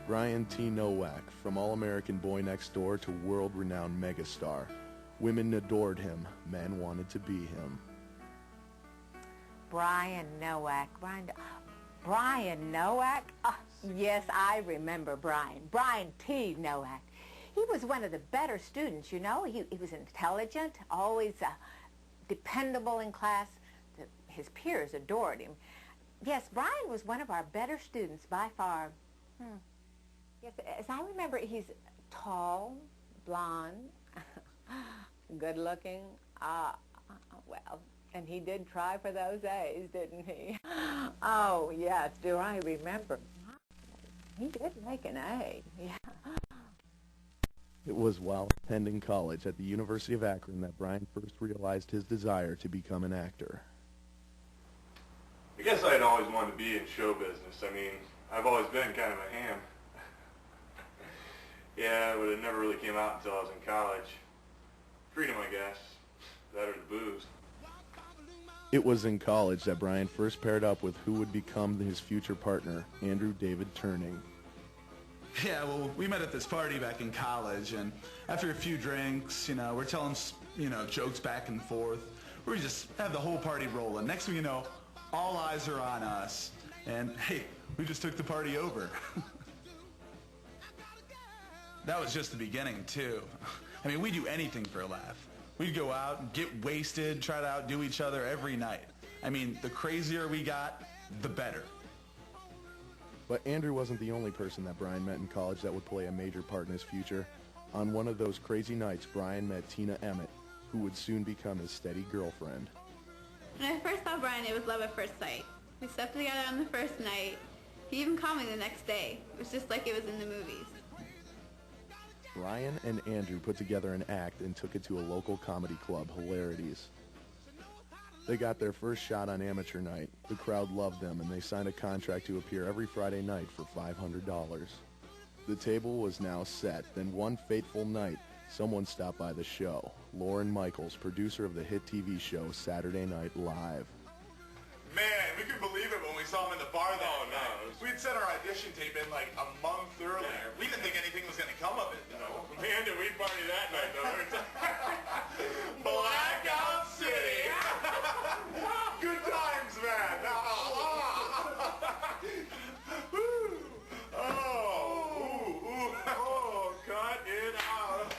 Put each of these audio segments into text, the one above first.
Brian T. Nowak, from All-American Boy Next Door to world-renowned megastar. Women adored him. Men wanted to be him. Brian Nowak. Brian Nowak? Oh, yes, I remember Brian. Brian T. Nowak. He was one of the better students, you know. He was intelligent, always dependable in class. His peers adored him. Yes, Brian was one of our better students by far. Yes, as I remember, he's tall, blonde, good-looking. Well, and he did try for those A's, didn't he? Oh, yes, do I remember. He did make an A, yeah. It was while attending college at the University of Akron that Brian first realized his desire to become an actor. I guess I'd always wanted to be in show business. I mean, I've always been kind of a ham. Yeah, but it never really came out until I was in college. Freedom, I guess. That or the booze. It was in college that Brian first paired up with who would become his future partner, Andrew David Turning. Yeah, well, we met at this party back in college, and after a few drinks, we're telling, jokes back and forth. We just have the whole party rolling. Next thing you know, all eyes are on us, and hey, we just took the party over. That was just the beginning, too. I mean, we do anything for a laugh. We'd go out, get wasted, try to outdo each other every night. I mean, the crazier we got, the better. But Andrew wasn't the only person that Brian met in college that would play a major part in his future. On one of those crazy nights, Brian met Tina Emmett, who would soon become his steady girlfriend. When I first saw Brian, it was love at first sight. We slept together on the first night. He even called me the next day. It was just like it was in the movies. Brian and Andrew put together an act and took it to a local comedy club, Hilarities. They got their first shot on amateur night. The crowd loved them, and they signed a contract to appear every Friday night for $500. The table was now set. Then one fateful night, someone stopped by the show. Lorne Michaels, producer of the hit TV show Saturday Night Live. Man, we couldn't believe it when we saw him in the bar that night. We'd set our audition tape in like a month earlier. We didn't think anything was going to come of it, though. Man, did we party that night, though. Blackout City! Good times, man! Oh, cut it out.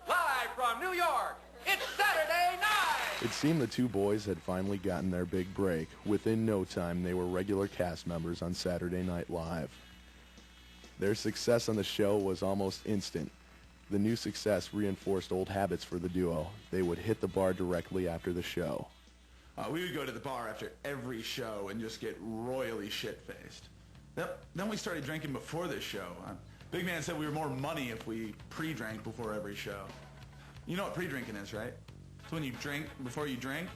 Live from New York, it's Saturday night! It seemed the two boys had finally gotten their big break. Within no time, they were regular cast members on Saturday Night Live. Their success on the show was almost instant. The new success reinforced old habits for the duo. They would hit the bar directly after the show. We would go to the bar after every show and just get royally shit-faced. Then we started drinking before this show. Big Man said we were more money if we pre-drank before every show. You know what pre-drinking is, right? It's when you drink before you drink.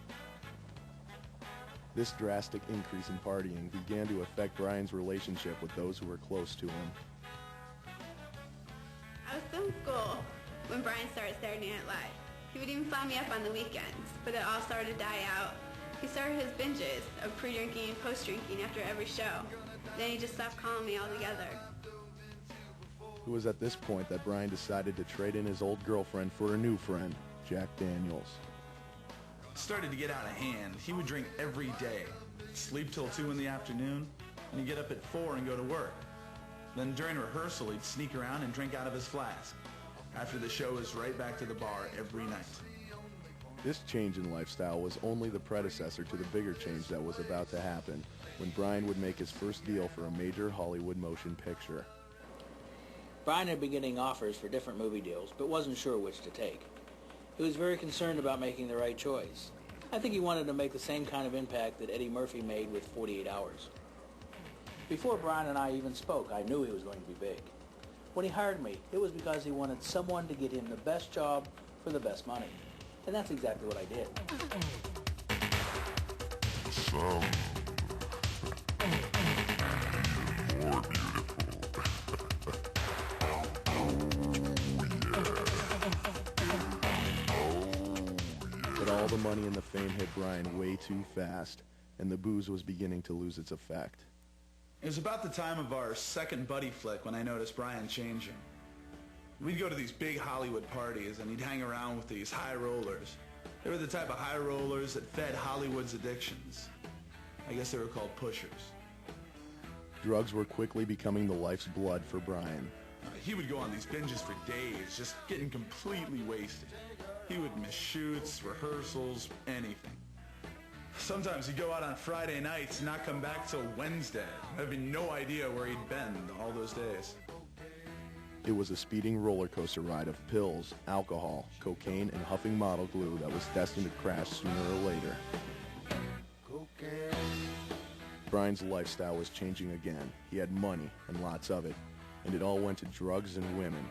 This drastic increase in partying began to affect Brian's relationship with those who were close to him. I was still in school when Brian started Saturday Night Live. He would even fly me up on the weekends, but it all started to die out. He started his binges of pre-drinking and post-drinking after every show. Then he just stopped calling me altogether. It was at this point that Brian decided to trade in his old girlfriend for a new friend, Jack Daniels. It started to get out of hand. He would drink every day, sleep till 2 in the afternoon, and he'd get up at 4 and go to work. Then during rehearsal, he'd sneak around and drink out of his flask. After the show, was right back to the bar every night. This change in lifestyle was only the predecessor to the bigger change that was about to happen, when Brian would make his first deal for a major Hollywood motion picture. Brian had been getting offers for different movie deals, but wasn't sure which to take. He was very concerned about making the right choice. I think he wanted to make the same kind of impact that Eddie Murphy made with 48 Hours. Before Brian and I even spoke, I knew he was going to be big. When he hired me, it was because he wanted someone to get him the best job for the best money. And that's exactly what I did. But all the money and the fame hit Brian way too fast, and the booze was beginning to lose its effect. It was about the time of our second buddy flick when I noticed Brian changing. We'd go to these big Hollywood parties, and he'd hang around with these high rollers. They were the type of high rollers that fed Hollywood's addictions. I guess they were called pushers. Drugs were quickly becoming the life's blood for Brian. He would go on these binges for days, just getting completely wasted. He would miss shoots, rehearsals, anything. Sometimes he'd go out on Friday nights and not come back till Wednesday, having no idea where he'd been all those days. It was a speeding roller coaster ride of pills, alcohol, cocaine, and huffing model glue that was destined to crash sooner or later. Brian's lifestyle was changing again. He had money, and lots of it, and it all went to drugs and women.